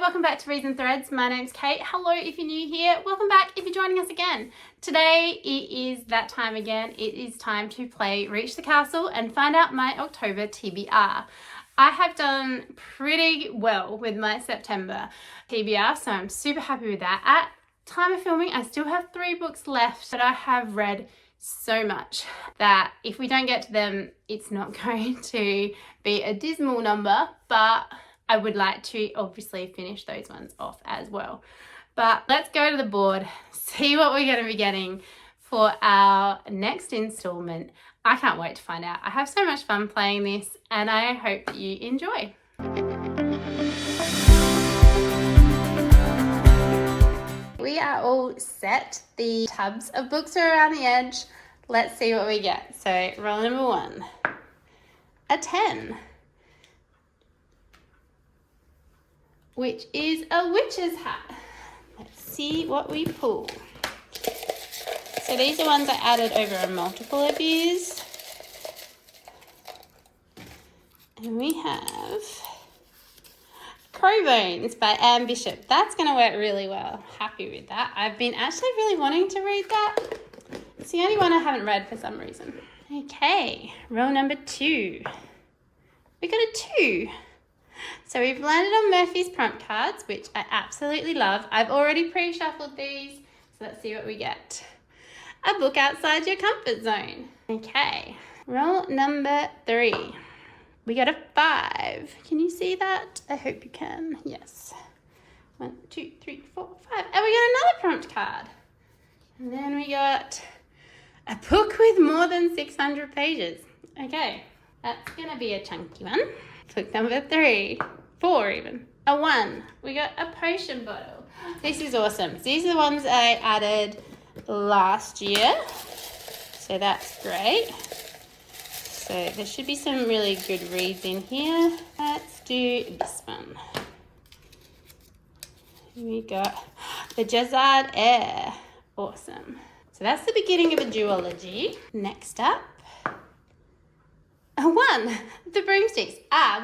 welcome back to Reads and Threads. My name's Kate. Hello if you're new here. Welcome back if you're joining us again. Today it is that time again. It is time to play Reach the Castle and find out my October TBR. I have done pretty well with my September TBR, so I'm super happy with that. At time of filming, I still have 3 books left, but I have read so much that if we don't get to them, it's not going to be a dismal number, but I would like to obviously finish those ones off as well. But let's go to the board, see what we're going to be getting for our next installment. I can't wait to find out. I have so much fun playing this and I hope that you enjoy. We are all set. The tabs of books are around the edge. Let's see what we get. So roll number 1, a 10. Which is a witch's hat. Let's see what we pull. So these are ones I added over a multiple of years. And we have Crow Bones by Anne Bishop. That's going to work really well. Happy with that. I've been actually really wanting to read that. It's the only one I haven't read for some reason. Okay, roll number 2. We got a 2. So we've landed on Murphy's prompt cards, which I absolutely love. I've already pre-shuffled these, so let's see what we get. A book outside your comfort zone. Okay, roll number 3. We got a 5. Can you see that? I hope you can. Yes. 1, 2, 3, 4, 5. And we got another prompt card. And then we got a book with more than 600 pages. Okay, that's going to be a chunky one. Book number 3, 4 even, a 1. We got a potion bottle. This is awesome. These are the ones I added last year, so that's great. So there should be some really good reads in here. Let's do this one. We got the Buzzword Air. Awesome. So that's the beginning of a duology. Next up, a 1, the Broomsticks,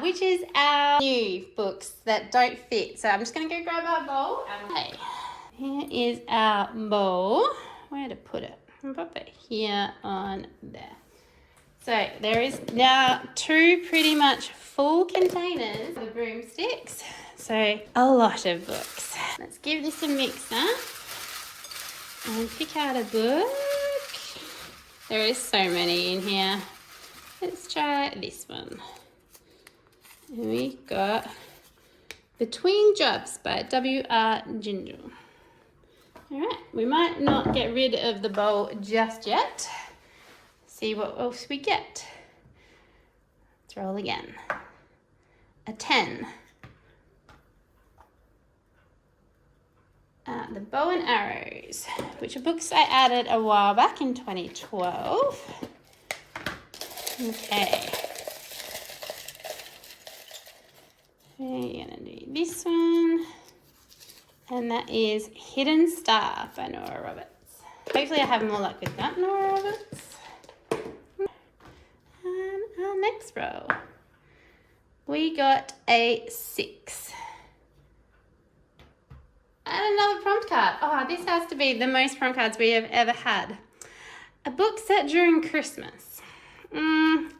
which is our new books that don't fit. So I'm just going to go grab our bowl. Okay, here is our bowl. Where to put it? I'll pop it here on there. So there is now 2 pretty much full containers of the Broomsticks. So a lot of books. Let's give this a mix up and pick out a book. There is so many in here. Let's try this one. And we got Between Jobs by W.R. Ginger. All right, we might not get rid of the bowl just yet. See what else we get. Let's roll again. A 10. The Bow and Arrows, which are books I added a while back in 2012. Okay. We're gonna do this one. And that is Hidden Star by Nora Roberts. Hopefully I have more luck with that, Nora Roberts. And our next roll. We got a 6. And another prompt card. Oh, this has to be the most prompt cards we have ever had. A book set during Christmas.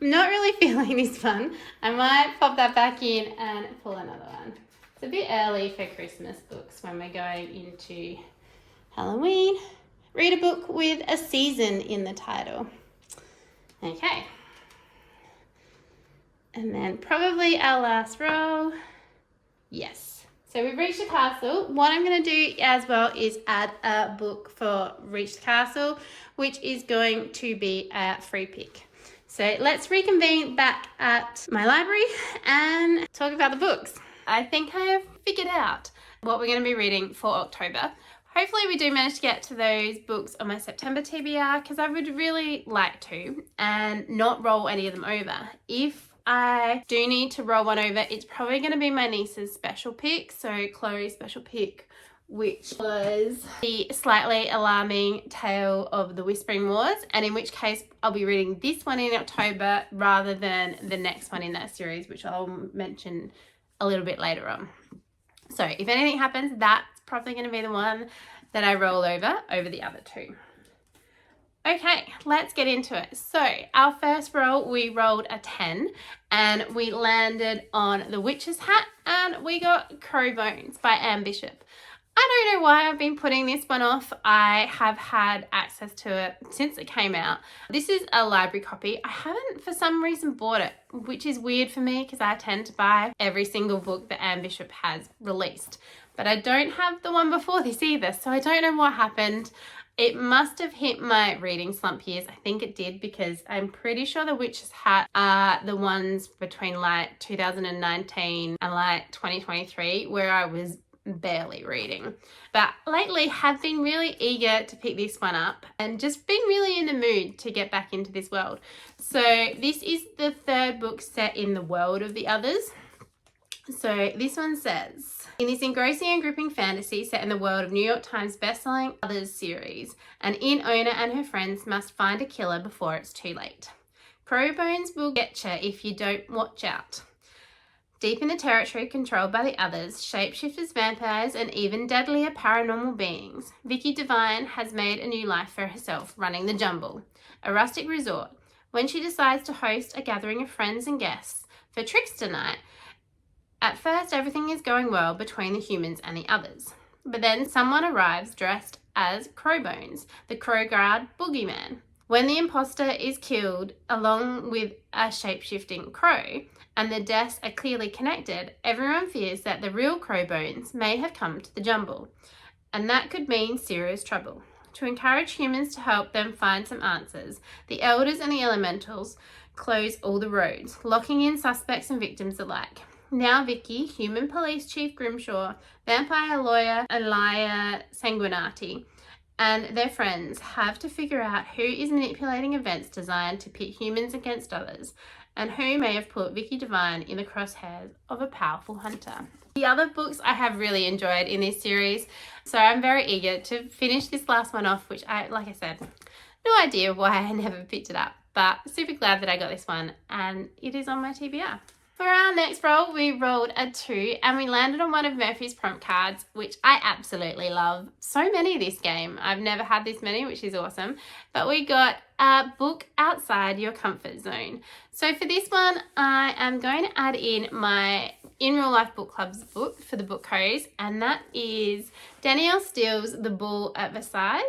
Not really feeling this one. I might pop that back in and pull another one. It's a bit early for Christmas books when we're going into Halloween. Read a book with a season in the title. Okay. And then probably our last roll. Yes. So we've reached the castle. What I'm going to do as well is add a book for Reach the Castle, which is going to be a free pick. So let's reconvene back at my library and talk about the books. I think I have figured out what we're going to be reading for October. Hopefully we do manage to get to those books on my September TBR because I would really like to and not roll any of them over. If I do need to roll one over, it's probably going to be my niece's special pick. So Chloe's special pick, which was the slightly alarming tale of the Whispering Wars, and in which case I'll be reading this one in October rather than the next one in that series, which I'll mention a little bit later on. So if anything happens, that's probably going to be the one that I roll over the other two. Okay, let's get into it. So our first roll, we rolled a 10 and we landed on The Witch's Hat and we got Crow Bones by Anne Bishop. I don't know why I've been putting this one off. I have had access to it since it came out. This is a library copy. I haven't for some reason bought it, which is weird for me because I tend to buy every single book that Anne Bishop has released. But I don't have the one before this either, so I don't know what happened. It must have hit my reading slump years. I think it did because I'm pretty sure The Witch's Hat are the ones between like 2019 and like 2023 where I was barely reading. But lately have been really eager to pick this one up and just been really in the mood to get back into this world. So this is the third book set in the world of the others. So this one says, in this engrossing and gripping fantasy set in the world of New York Times bestselling Others series, an inn owner and her friends must find a killer before it's too late. Crowbones will get you if you don't watch out. Deep in the territory controlled by the others, shapeshifters, vampires, and even deadlier paranormal beings, Vicky Devine has made a new life for herself running the Jumble, a rustic resort. When she decides to host a gathering of friends and guests for Trickster Night, at first everything is going well between the humans and the others. But then someone arrives dressed as Crowbones, the Crow Guard boogeyman. When the imposter is killed along with a shape-shifting crow, and the deaths are clearly connected, everyone fears that the real Crowbones may have come to the Jumble, and that could mean serious trouble. To encourage humans to help them find some answers, the elders and the elementals close all the roads, locking in suspects and victims alike. Now Vicky, human police chief Grimshaw, vampire lawyer Elia Sanguinati, and their friends have to figure out who is manipulating events designed to pit humans against others, and who may have put Vicky Devine in the crosshairs of a powerful hunter. The other books I have really enjoyed in this series, so I'm very eager to finish this last one off, which like I said, no idea why I never picked it up, but super glad that I got this one, and it is on my TBR. For our next roll, we rolled a 2 and we landed on one of Murphy's prompt cards, which I absolutely love. So many this game. I've never had this many, which is awesome. But we got a book outside your comfort zone. So for this one, I am going to add in my In Real Life Book Club's book for the book codes, and that is Danielle Steele's The Bull at Versailles?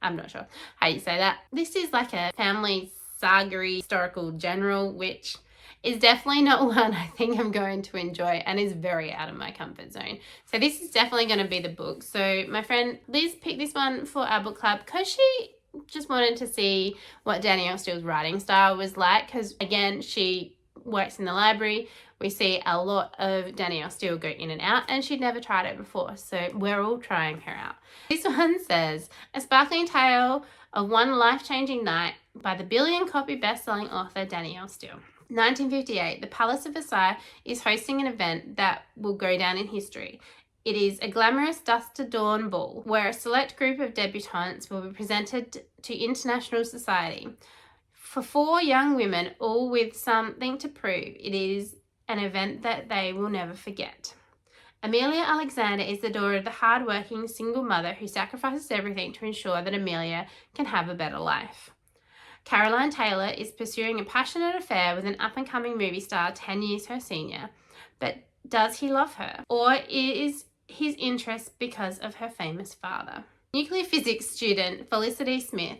I'm not sure how you say that. This is like a family saga historical general, which is definitely not one I think I'm going to enjoy and is very out of my comfort zone. So this is definitely going to be the book. So my friend Liz picked this one for our book club because she just wanted to see what Danielle Steele's writing style was like, because again, she works in the library. We see a lot of Danielle Steele go in and out, and she'd never tried it before, so we're all trying her out. This one says, a sparkling tale of one life-changing night by the billion-copy best-selling author Danielle Steele. 1958, the Palace of Versailles is hosting an event that will go down in history. It is a glamorous dusk to dawn ball where a select group of debutantes will be presented to international society. For 4 young women, all with something to prove, it is an event that they will never forget. Amelia Alexander is the daughter of the hard-working single mother who sacrifices everything to ensure that Amelia can have a better life. Caroline Taylor is pursuing a passionate affair with an up-and-coming movie star 10 years her senior, but does he love her? Or is his interest because of her famous father? Nuclear physics student Felicity Smith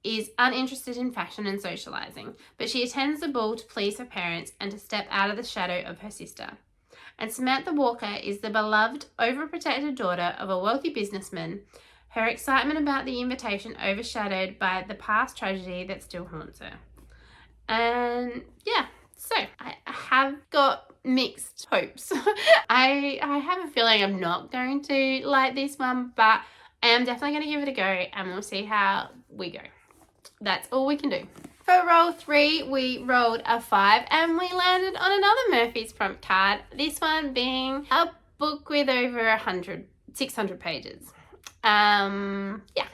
is uninterested in fashion and socializing, but she attends the ball to please her parents and to step out of the shadow of her sister. And Samantha Walker is the beloved, overprotected daughter of a wealthy businessman, her excitement about the invitation overshadowed by the past tragedy that still haunts her. And yeah, so I have got mixed hopes. I have a feeling I'm not going to like this one, but I am definitely going to give it a go and we'll see how we go. That's all we can do. For roll 3, we rolled a 5 and we landed on another Murphy's prompt card, this one being a book with over 600 pages. Yeah.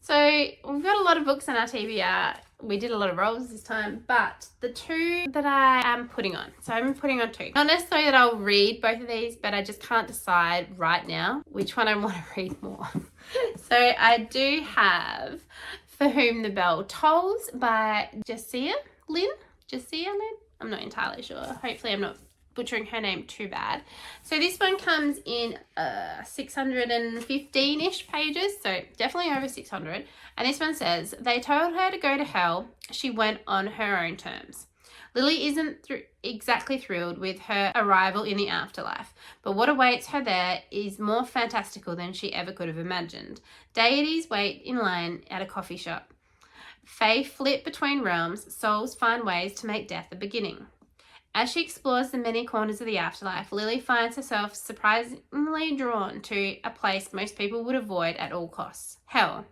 So we've got a lot of books in our TBR. We did a lot of rolls this time, but the 2 that I am putting on. So I'm putting on 2. Not necessarily that I'll read both of these, but I just can't decide right now which one I want to read more. So I do have For Whom the Bell Tolls by Jessica Lynn. I'm not entirely sure. Hopefully I'm not butchering her name too bad. So this one comes in 615-ish pages, so definitely over 600. And this one says, they told her to go to hell. She went on her own terms. Lily isn't exactly thrilled with her arrival in the afterlife, but what awaits her there is more fantastical than she ever could have imagined. Deities wait in line at a coffee shop. Fae flit between realms, souls find ways to make death a beginning. As she explores the many corners of the afterlife, Lily finds herself surprisingly drawn to a place most people would avoid at all costs, hell.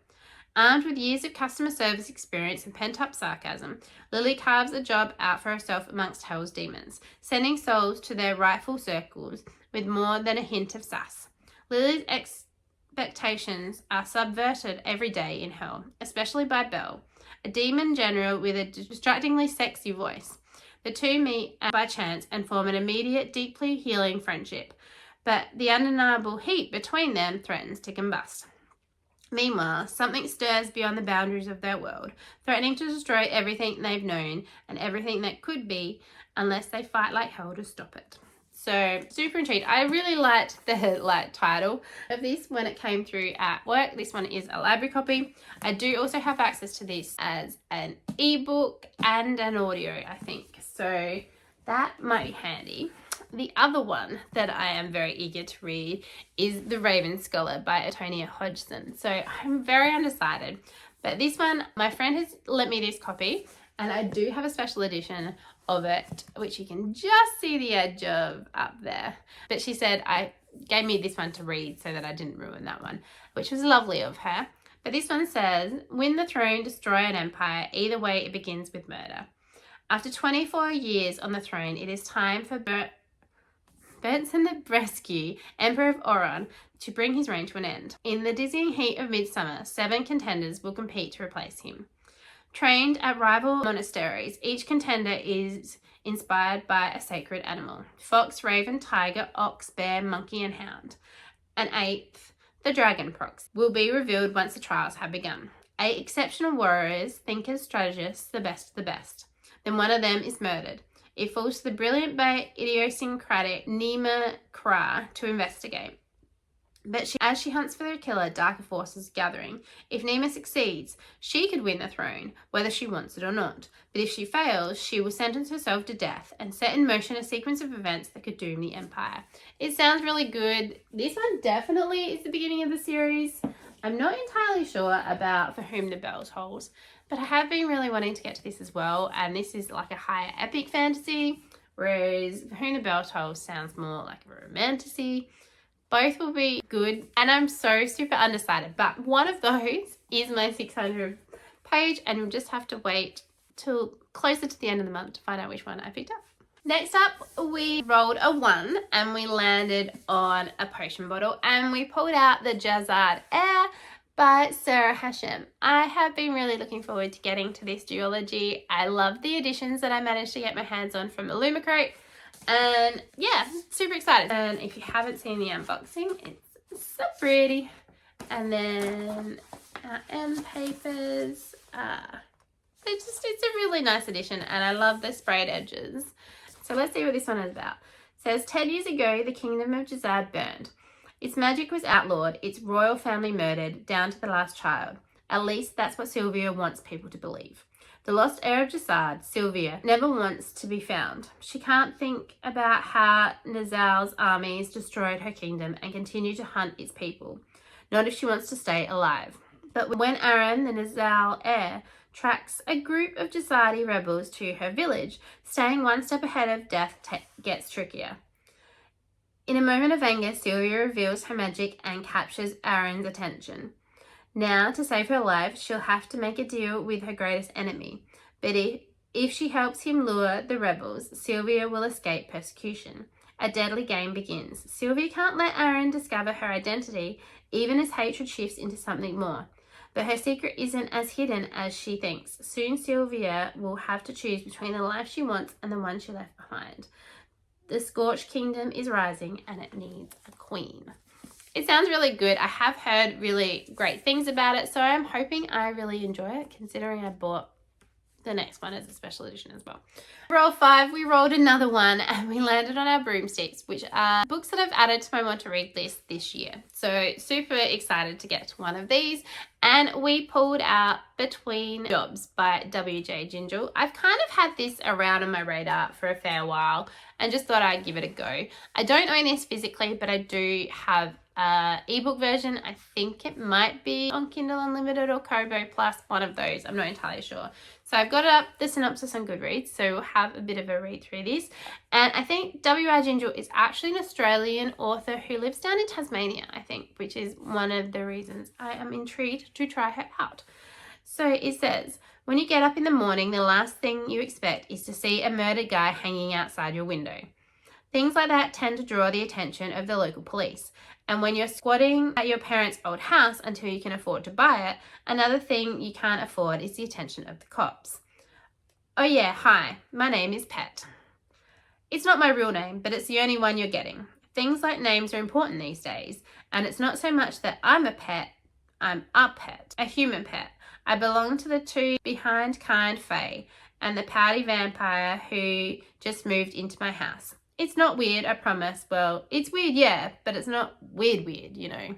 Armed with years of customer service experience and pent-up sarcasm, Lily carves a job out for herself amongst hell's demons, sending souls to their rightful circles with more than a hint of sass. Lily's expectations are subverted every day in hell, especially by Belle, a demon general with a distractingly sexy voice. The 2 meet by chance and form an immediate, deeply healing friendship, but the undeniable heat between them threatens to combust. Meanwhile, something stirs beyond the boundaries of their world, threatening to destroy everything they've known and everything that could be unless they fight like hell to stop it. So, super intrigued. I really liked the title of this when it came through at work. This one is a library copy. I do also have access to this as an ebook and an audio, I think. So that might be handy. The other one that I am very eager to read is The Raven Scholar by Antonia Hodgson. So I'm very undecided. But this one, my friend has lent me this copy, and I do have a special edition of it, which you can just see the edge of up there. But she said I gave me this one to read so that I didn't ruin that one, which was lovely of her. But this one says, win the throne, destroy an empire. Either way, it begins with murder. After 24 years on the throne, it is time for Berntsen the Rescue, Emperor of Oron, to bring his reign to an end. In the dizzying heat of midsummer, 7 contenders will compete to replace him. Trained at rival monasteries, each contender is inspired by a sacred animal. Fox, raven, tiger, ox, bear, monkey, and hound. An 8th, the dragon prox, will be revealed once the trials have begun. 8 exceptional warriors, thinkers, strategists, the best of the best. Then one of them is murdered. It falls to the brilliant but idiosyncratic Nima Kra to investigate. But as she hunts for the killer, darker forces are gathering. If Nima succeeds, she could win the throne, whether she wants it or not. But if she fails, she will sentence herself to death and set in motion a sequence of events that could doom the empire. It sounds really good. This one definitely is the beginning of the series. I'm not entirely sure about For Whom the Bell Tolls, but I have been really wanting to get to this as well. And this is like a higher epic fantasy, whereas For Whom the Bell Tolls sounds more like a romantasy. Both will be good, and I'm so super undecided, but one of those is my 600 page, and you'll just have to wait till closer to the end of the month to find out which one I picked up. Next up, we rolled a 1 and we landed on a potion bottle, and we pulled out the Buzzword Air by Sarah Hashem. I have been really looking forward to getting to this duology. I love the editions that I managed to get my hands on from Illumicrate. And yeah, super excited. And if you haven't seen the unboxing, it's so pretty. And then our end papers. It's a really nice edition, and I love the sprayed edges. So let's see what this one is about. It says, 10 years ago, the kingdom of Buzzword burned. Its magic was outlawed, its royal family murdered, down to the last child. At least that's what Sylvia wants people to believe. The lost heir of Buzzword, Sylvia, never wants to be found. She can't think about how Nazal's armies destroyed her kingdom and continue to hunt its people. Not if she wants to stay alive. But when Aaron, the Nazal heir, tracks a group of Buzzwardi rebels to her village, staying one step ahead of death gets trickier. In a moment of anger, Sylvia reveals her magic and captures Aaron's attention. Now, to save her life, she'll have to make a deal with her greatest enemy. But if she helps him lure the rebels, Sylvia will escape persecution. A deadly game begins. Sylvia can't let Aaron discover her identity, even as hatred shifts into something more. But her secret isn't as hidden as she thinks. Soon Sylvia will have to choose between the life she wants and the one she left behind. The Scorched Kingdom is rising and it needs a queen. It sounds really good. I have heard really great things about it, so I'm hoping I really enjoy it, considering I bought the next one as a special edition as well. Roll 5, we rolled another one and we landed on our broomsticks, which are books that I've added to my want to read list this year. So super excited to get to one of these. And we pulled out Between Jobs by W.J. Gingell. I've kind of had this around on my radar for a fair while and just thought I'd give it a go. I don't own this physically, but I do have an ebook version. I think it might be on Kindle Unlimited or Kobo Plus, one of those. I'm not entirely sure. So I've got it up, the synopsis on Goodreads, so we'll have a bit of a read through this. And I think W.I. Gingell is actually an Australian author who lives down in Tasmania, I think, which is one of the reasons I am intrigued to try her out. So it says, when you get up in the morning, the last thing you expect is to see a murdered guy hanging outside your window. Things like that tend to draw the attention of the local police. And when you're squatting at your parents' old house until you can afford to buy it, another thing you can't afford is the attention of the cops. Oh yeah, hi, my name is Pet. It's not my real name, but it's the only one you're getting. Things like names are important these days, and it's not so much that I'm a pet, I'm a pet, a human pet. I belong to the two behind kind fae and the pouty vampire who just moved into my house. It's not weird, I promise. Well, it's weird, yeah, but it's not weird, you know.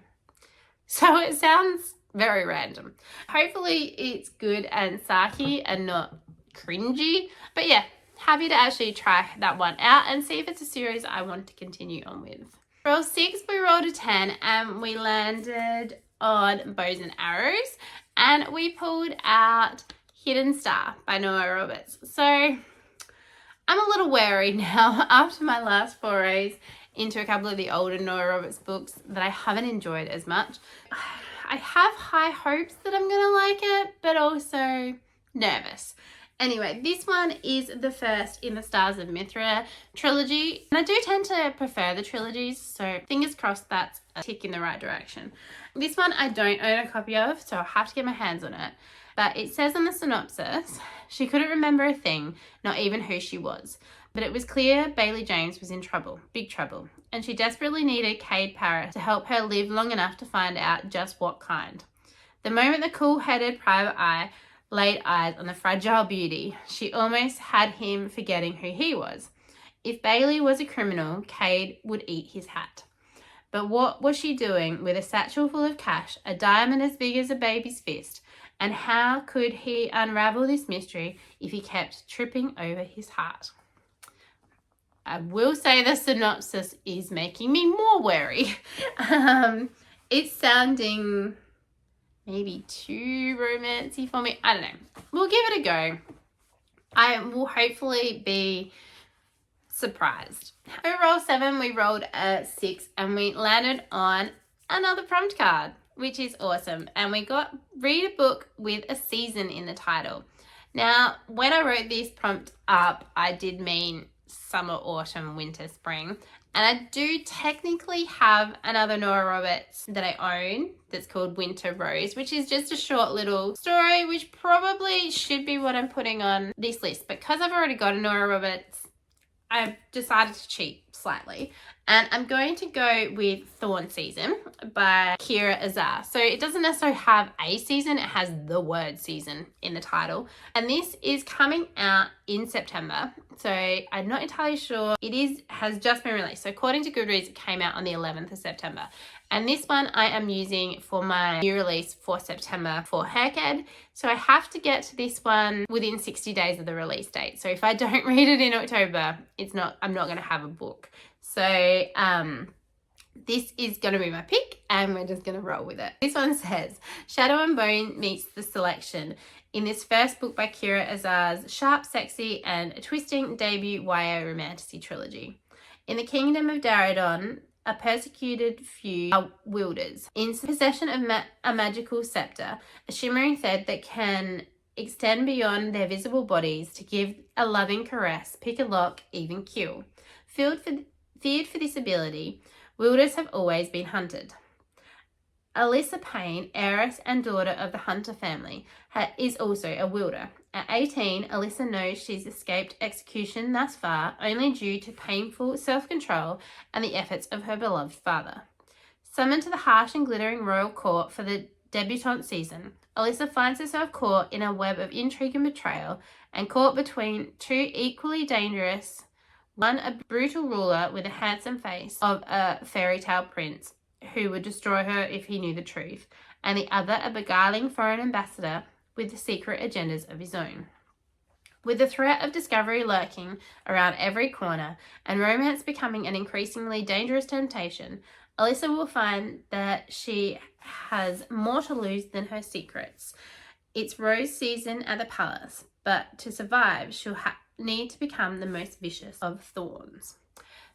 So it sounds very random. Hopefully it's good and sarky and not cringy. But yeah, happy to actually try that one out and see if it's a series I want to continue on with. Roll 6, we rolled a 10 and we landed on Bows and Arrows. And we pulled out Hidden Star by Noah Roberts. So I'm a little wary now after my last forays into a couple of the older Noah Roberts books that I haven't enjoyed as much. I have high hopes that I'm going to like it, but also nervous. Anyway, this one is the first in the Stars of Mithra trilogy, and I do tend to prefer the trilogies, so fingers crossed that's a tick in the right direction. This one I don't own a copy of, so I'll have to get my hands on it. But it says in the synopsis, she couldn't remember a thing, not even who she was. But it was clear Bailey James was in trouble, big trouble, and she desperately needed Cade Parris to help her live long enough to find out just what kind. The moment the cool-headed private eye laid eyes on the fragile beauty, she almost had him forgetting who he was. If Bailey was a criminal, Cade would eat his hat. But what was she doing with a satchel full of cash, a diamond as big as a baby's fist? And how could he unravel this mystery if he kept tripping over his heart? I will say the synopsis is making me more wary. It's sounding maybe too romancy for me. I don't know. We'll give it a go. I will hopefully be surprised. For roll 7, we rolled a 6 and we landed on another prompt card, which is awesome. And we got read a book with a season in the title. Now, when I wrote this prompt up, I did mean summer, autumn, winter, spring. And I do technically have another Noah Roberts that I own that's called Winter Rose, which is just a short little story, which probably should be what I'm putting on this list. But because I've already got a Noah Roberts, I've decided to cheat slightly. And I'm going to go with Thorn Season by Kira Azar. So it doesn't necessarily have a season, it has the word season in the title. And this is coming out in September. So I'm not entirely sure. Has just been released. So according to Goodreads, it came out on the 11th of September. And this one I am using for my new release for September for Haircad. So I have to get to this one within 60 days of the release date. So if I don't read it in October, I'm not going to have a book. So this is going to be my pick and we're just going to roll with it. This one says, Shadow and Bone meets The Selection in this first book by Kira Azar's sharp, sexy and twisting debut YA romantasy trilogy. In the kingdom of Daradon, a persecuted few are wielders in possession of a magical scepter, a shimmering thread that can extend beyond their visible bodies to give a loving caress, pick a lock, even kill. Feared for this ability, wielders have always been hunted. Alyssa Payne, heiress and daughter of the Hunter family, is also a wielder. At 18, Alyssa knows she's escaped execution thus far only due to painful self-control and the efforts of her beloved father. Summoned to the harsh and glittering royal court for the debutante season, Alyssa finds herself caught in a web of intrigue and betrayal, and caught between two equally dangerous, one a brutal ruler with a handsome face of a fairy tale prince who would destroy her if he knew the truth, and the other a beguiling foreign ambassador with the secret agendas of his own. With the threat of discovery lurking around every corner and romance becoming an increasingly dangerous temptation, Alyssa will find that she has more to lose than her secrets. It's rose season at the palace, but to survive, she'll need to become the most vicious of thorns.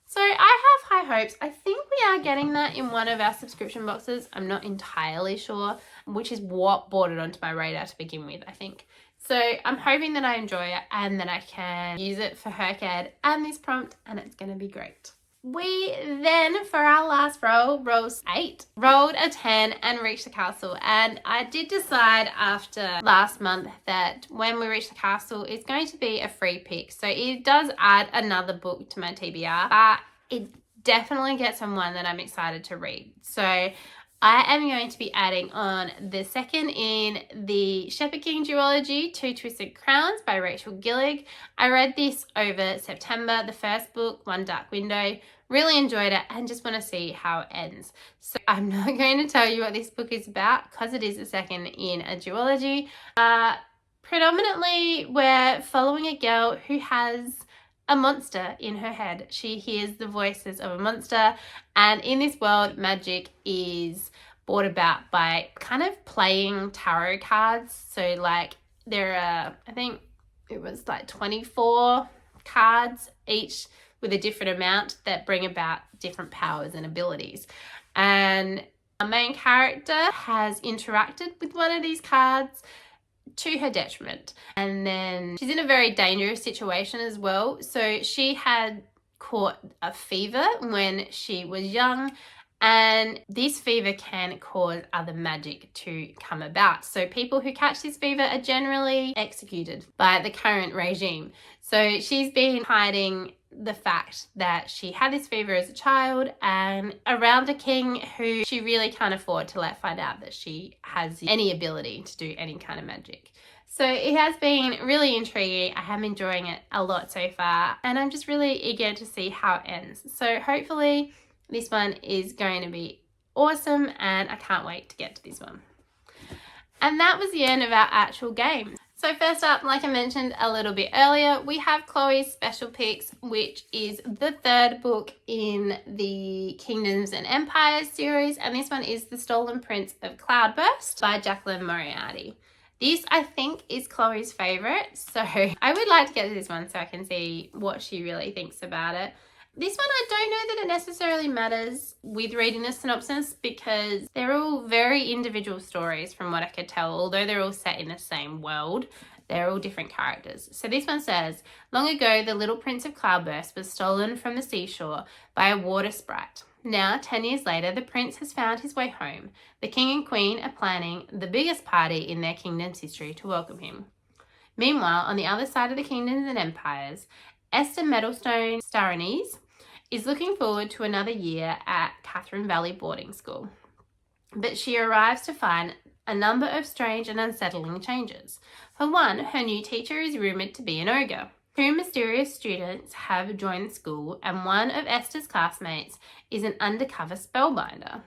So I have high hopes. I think we are getting that in one of our subscription boxes. I'm not entirely sure, which is what brought it onto my radar to begin with, I think. So I'm hoping that I enjoy it and that I can use it for HerCAD and this prompt, and it's going to be great. We then, for our last roll, rolled 8, rolled a 10 and reached the castle. And I did decide after last month that when we reach the castle, it's going to be a free pick. So it does add another book to my TBR, but it definitely gets on one that I'm excited to read. So I am going to be adding on the second in the Shepherd King duology, Two Twisted Crowns by Rachel Gillig. I read this over September, the first book, One Dark Window. Really enjoyed it and just want to see how it ends. So I'm not going to tell you what this book is about because it is the second in a duology. Predominantly, we're following a girl who has a monster in her head. She hears the voices of a monster, and in this world, magic is brought about by kind of playing tarot cards. So like there are, I think it was like 24 cards each with a different amount that bring about different powers and abilities. And our main character has interacted with one of these cards to her detriment. And then she's in a very dangerous situation as well. So she had caught a fever when she was young, and this fever can cause other magic to come about. So people who catch this fever are generally executed by the current regime. So she's been hiding the fact that she had this fever as a child and around a king who she really can't afford to let find out that she has any ability to do any kind of magic. So it has been really intriguing. I am enjoying it a lot so far, and I'm just really eager to see how it ends. So hopefully this one is going to be awesome, and I can't wait to get to this one. And that was the end of our actual game. So first up, like I mentioned a little bit earlier, we have Chloe's Special Picks, which is the third book in the Kingdoms and Empires series, and this one is The Stolen Prince of Cloudburst by Jacqueline Moriarty. This, I think, is Chloe's favourite, so I would like to get to this one so I can see what she really thinks about it. This one, I don't know that it necessarily matters with reading the synopsis because they're all very individual stories from what I could tell. Although they're all set in the same world, they're all different characters. So this one says, long ago, the little prince of Cloudburst was stolen from the seashore by a water sprite. Now, 10 years later, the prince has found his way home. The king and queen are planning the biggest party in their kingdom's history to welcome him. Meanwhile, on the other side of the kingdoms and empires, Esther Meadowstone Starinese is looking forward to another year at Catherine Valley Boarding School. But she arrives to find a number of strange and unsettling changes. For one, her new teacher is rumoured to be an ogre. 2 mysterious students have joined the school, and one of Esther's classmates is an undercover spellbinder.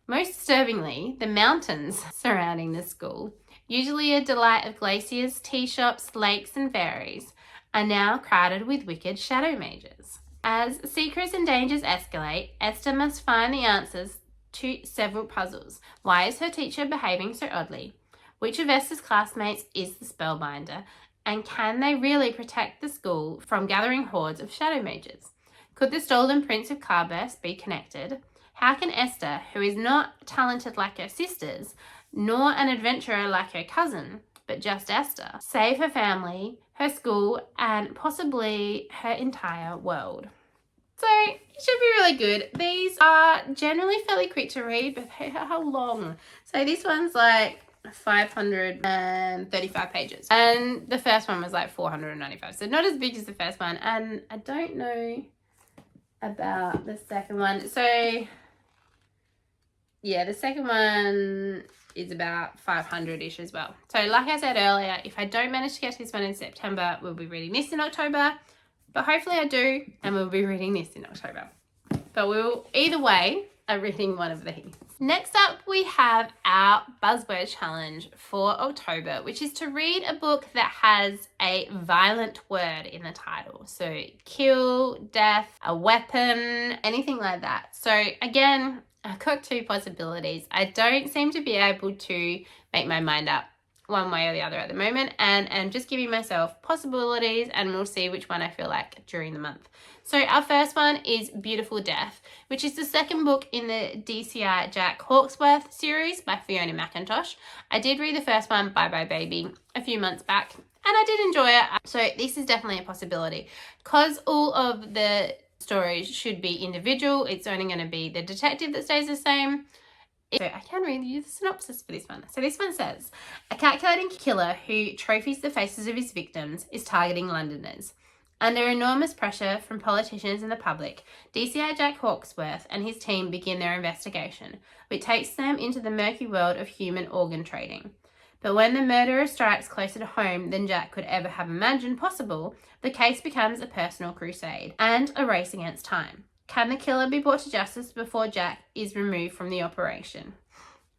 Most disturbingly, the mountains surrounding the school, usually a delight of glaciers, tea shops, lakes and fairies, are now crowded with wicked shadow mages. As secrets and dangers escalate, Esther must find the answers to several puzzles. Why is her teacher behaving so oddly? Which of Esther's classmates is the spellbinder? And can they really protect the school from gathering hordes of shadow mages? Could the stolen prince of Cloudburst be connected? How can Esther, who is not talented like her sisters, nor an adventurer like her cousin, but just Esther, save her family, her school, and possibly her entire world? So it should be really good. These are generally fairly quick to read, but they are long. So this one's like 535 pages. And the first one was like 495. So not as big as the first one. And I don't know about the second one. So yeah, the second one is about 500-ish as well. So like I said earlier, if I don't manage to get to this one in September, we'll be reading this in October. But hopefully I do, and we'll be reading this in October. But we'll, either way, are reading one of these. Next up, we have our Buzzword challenge for October, which is to read a book that has a violent word in the title. So kill, death, a weapon, anything like that. So again, I've got two possibilities. I don't seem to be able to make my mind up one way or the other at the moment, and I'm just giving myself possibilities, and we'll see which one I feel like during the month. So our first one is Beautiful Death, which is the second book in the DCI Jack Hawksworth series by Fiona McIntosh. I did read the first one, Bye Bye Baby, a few months back, and I did enjoy it. So this is definitely a possibility. Because all of the stories should be individual, it's only going to be the detective that stays the same. So I can read you the synopsis for this one. So this one says, a calculating killer who trophies the faces of his victims is targeting Londoners. Under enormous pressure from politicians and the public, DCI Jack Hawksworth and his team begin their investigation, which takes them into the murky world of human organ trading. But when the murderer strikes closer to home than Jack could ever have imagined possible, the case becomes a personal crusade and a race against time. Can the killer be brought to justice before Jack is removed from the operation?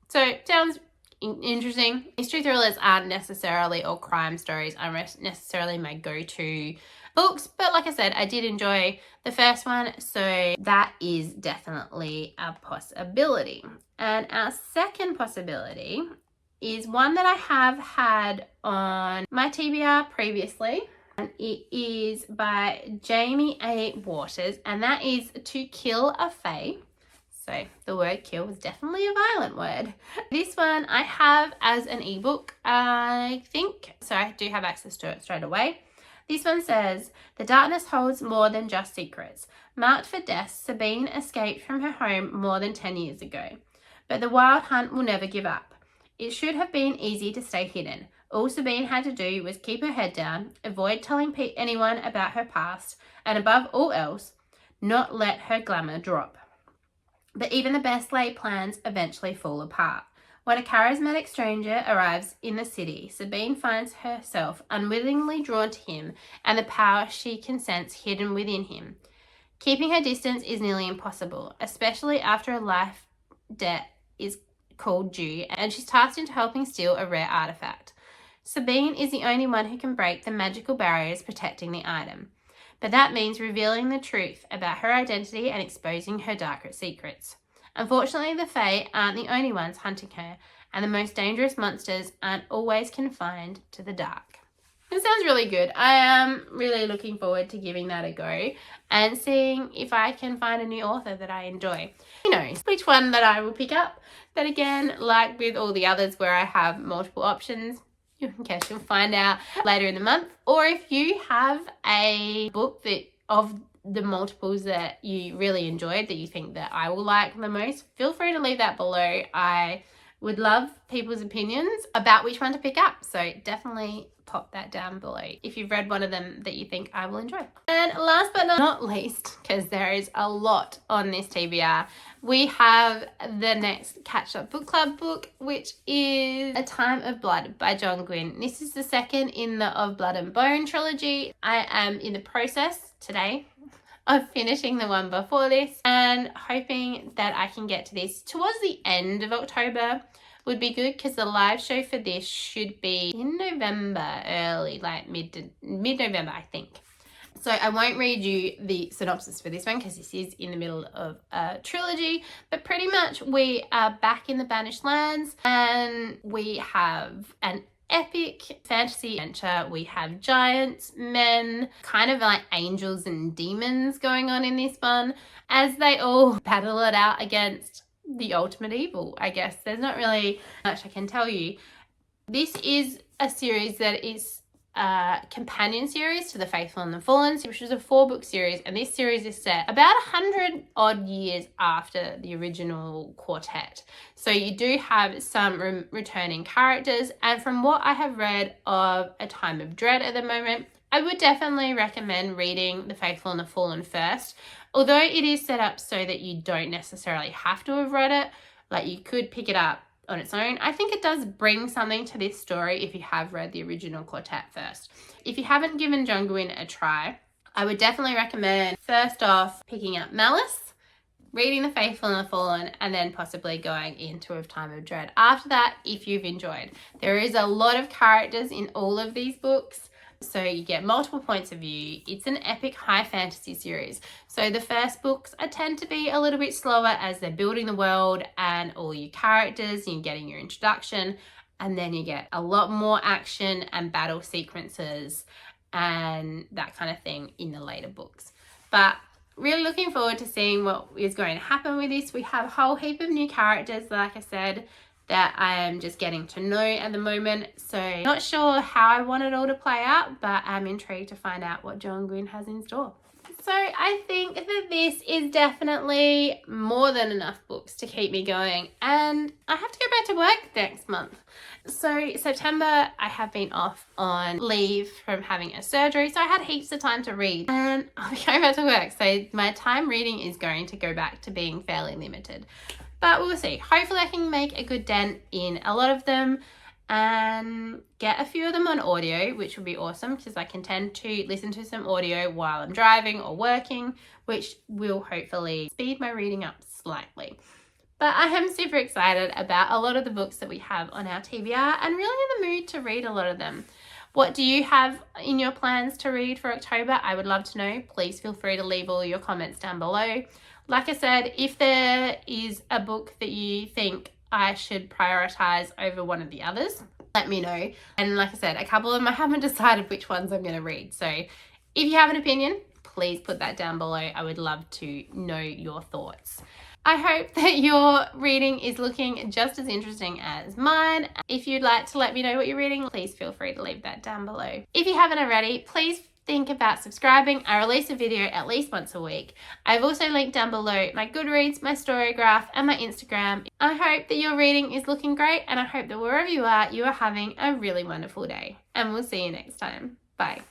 So, sounds interesting. Mystery thrillers aren't necessarily, or crime stories aren't necessarily my go-to books, but like I said, I did enjoy the first one, so that is definitely a possibility. And our second possibility is one that I have had on my TBR previously. And it is by Jamie A. Waters, and that is To Kill a Fae. So the word kill was definitely a violent word. This one I have as an ebook, I think, so I do have access to it straight away. This one says, the darkness holds more than just secrets. Marked for death, Sabine escaped from her home more than 10 years ago. But the wild hunt will never give up. It should have been easy to stay hidden. All Sabine had to do was keep her head down, avoid telling anyone about her past, and above all else, not let her glamour drop. But even the best laid plans eventually fall apart. When a charismatic stranger arrives in the city, Sabine finds herself unwillingly drawn to him and the power she can sense hidden within him. Keeping her distance is nearly impossible, especially after a life debt is called due, and she's tasked into helping steal a rare artifact. Sabine is the only one who can break the magical barriers protecting the item. But that means revealing the truth about her identity and exposing her darker secrets. Unfortunately, the Fae aren't the only ones hunting her, and the most dangerous monsters aren't always confined to the dark. It sounds really good. I am really looking forward to giving that a go and seeing if I can find a new author that I enjoy. Who knows which one that I will pick up. But again, like with all the others where I have multiple options, in case you'll find out later in the month. Or if you have a book that of the multiples that you really enjoyed that you think that I will like the most, feel free to leave that below. I would love people's opinions about which one to pick up, so definitely pop that down below if you've read one of them that you think I will enjoy. And last but not least, because there is a lot on this TBR, we have the next Catch Up Book Club book, which is A Time of Blood by John Gwynne. This is the second in the Of Blood and Bone trilogy. I am in the process today of finishing the one before this and hoping that I can get to this towards the end of October would be good, because the live show for this should be in November, early, like mid-November, I think. So I won't read you the synopsis for this one because this is in the middle of a trilogy, but pretty much we are back in the Banished Lands and we have an epic fantasy adventure. We have giants, men, kind of like angels and demons going on in this one as they all battle it out against the ultimate evil, I guess. There's not really much I can tell you. This is a series that is companion series to The Faithful and the Fallen, which was a 4-book series, and this series is set about 100 odd years after the original quartet. So you do have some returning characters, and from what I have read of A Time of Dread at the moment, I would definitely recommend reading The Faithful and the Fallen first. Although it is set up so that you don't necessarily have to have read it, like you could pick it up on its own, I think it does bring something to this story if you have read the original quartet first. If you haven't given John Gwynne a try, I would definitely recommend first off picking up Malice, reading The Faithful and the Fallen, and then possibly going into A Time of Dread after that if you've enjoyed. There is a lot of characters in all of these books, so you get multiple points of view. It's an epic high fantasy series. So the first books tend to be a little bit slower as they're building the world and all your characters, you're getting your introduction, and then you get a lot more action and battle sequences and that kind of thing in the later books. But really looking forward to seeing what is going to happen with this. We have a whole heap of new characters, like I said, that I am just getting to know at the moment. So not sure how I want it all to play out, but I'm intrigued to find out what John Gwynne has in store. So I think that this is definitely more than enough books to keep me going, and I have to go back to work next month. So September, I have been off on leave from having a surgery, so I had heaps of time to read, and I'll be going back to work. So my time reading is going to go back to being fairly limited. But we'll see. Hopefully I can make a good dent in a lot of them and get a few of them on audio, which would be awesome because I can tend to listen to some audio while I'm driving or working, which will hopefully speed my reading up slightly. But I am super excited about a lot of the books that we have on our TBR and really in the mood to read a lot of them. What do you have in your plans to read for October? I would love to know. Please feel free to leave all your comments down below. Like I said, if there is a book that you think I should prioritize over one of the others, let me know. And like I said, a couple of them I haven't decided which ones I'm going to read. So if you have an opinion, please put that down below. I would love to know your thoughts. I hope that your reading is looking just as interesting as mine. If you'd like to let me know what you're reading, please feel free to leave that down below. If you haven't already, please think about subscribing. I release a video at least once a week. I've also linked down below my Goodreads, my Storygraph, and my Instagram. I hope that your reading is looking great, and I hope that wherever you are having a really wonderful day. And we'll see you next time. Bye.